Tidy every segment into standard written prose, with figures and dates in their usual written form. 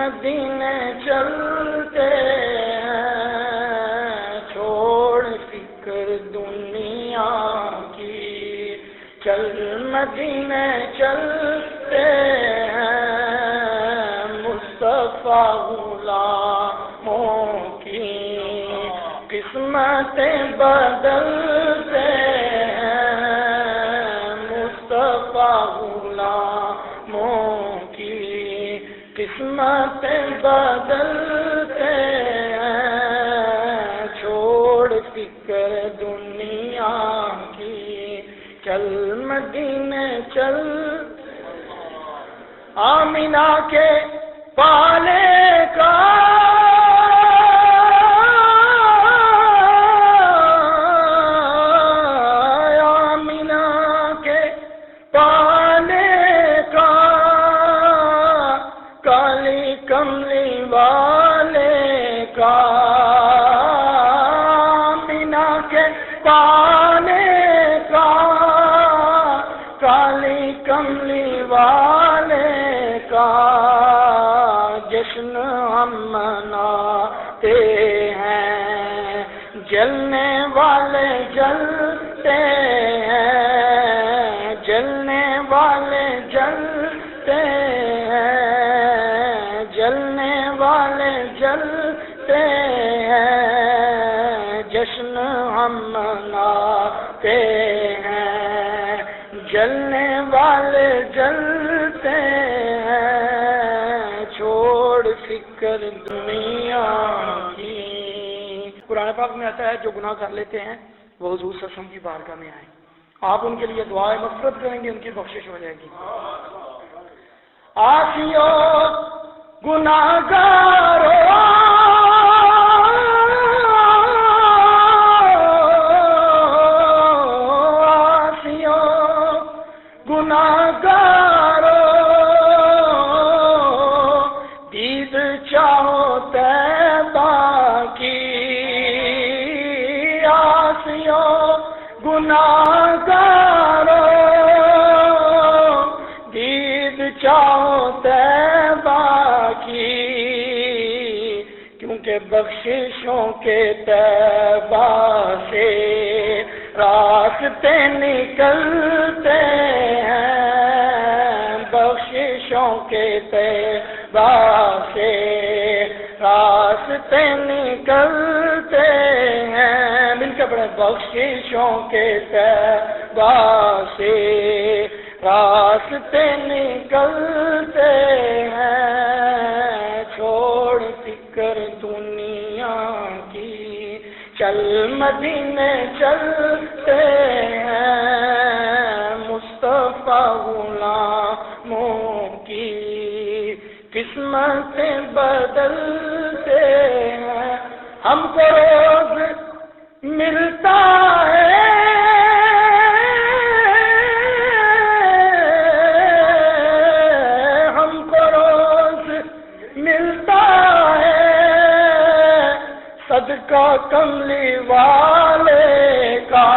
مدینے چلتے ہیں، چھوڑ فکر دنیا کی، چل مدینے چلتے ہیں، مصطفیٰ غلاموں کی قسمتیں بدلتے ہیں، مصطفیٰ غلاموں کی قسمتیں بدلتے ہیں، چھوڑ فکر دنیا کی، چل مدینے چل، آمینہ کے پالے کا کملی والے کا، آمینہ کے پانے کا، کالی کملی والے کا جشن ہم مناتے ہیں، جلنے والے جلتے ہیں، جلنے والے جلتے ہیں، جلنے والے جلتے ہیں، جشن ہم مناتے ہیں، جلنے والے جلتے ہیں، چھوڑ فکر دنیا کی۔ قرآن پاک میں آتا ہے جو گناہ کر لیتے ہیں وہ حضور صلی اللہ علیہ وسلم کی بارگاہ میں آئیں، آپ ان کے لیے دعائے مغفرت کریں گے، ان کی بخشش ہو جائے گی۔ آسیو گناہگارو آسیو گناہگارو، دید چاہو طیبہ کی، آسیو گناہگارو، دید چاہو طیبہ کی، کیونکہ بخششوں کے طیبہ سے راستے نکلتے ہیں، بخششوں کے طیبہ سے راستے نکلتے ہیں، مل کے پڑھیں، بخششوں کے طیبہ سے راستے نکلتے ہیں، چھوڑ فکر دنیا کی، چل مدینے چلتے ہیں، مصطفیٰ غلاموں کی قسمتیں بدلتے ہیں، ہم کو روز ملتا ہے صدقہ کملی والے کا،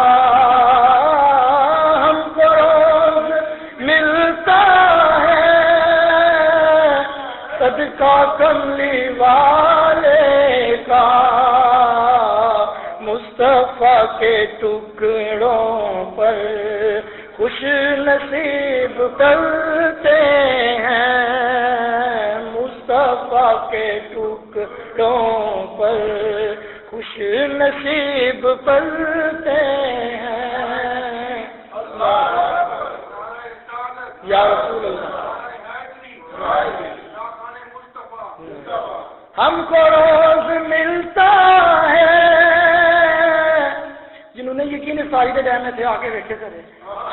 ہم کو روز ملتا ہے صدقہ کملی والے کا، مصطفیٰ کے ٹکڑوں پر خوش نصیب کرتے ہیں، مصطفیٰ کے ٹکڑوں پر خوش نصیب پلتے ہیں، یا رسول اللہ ہم کو روز ملتا ہے، جنہوں نے یقین فائدہ جانے تھے آگے بیٹھے کرے،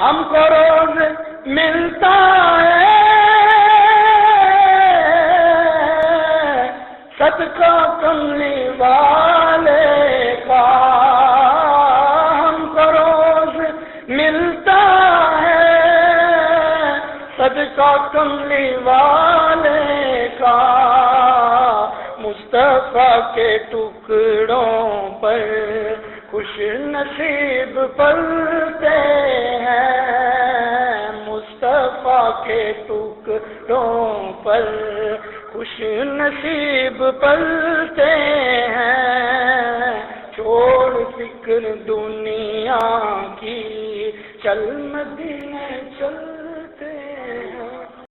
ہم کو روز ملتا ہے صدقہ کملی والے کا، ہم کو روز ملتا ہے صدقہ کملی والے کا، مصطفیٰ کے ٹکڑوں پر خوش نصیب پلتے ہیں، مصطفیٰ کے ٹکڑوں پر خوش نصیب پلتے ہیں، چھوڑ فکر دنیا کی، چل مدینے چل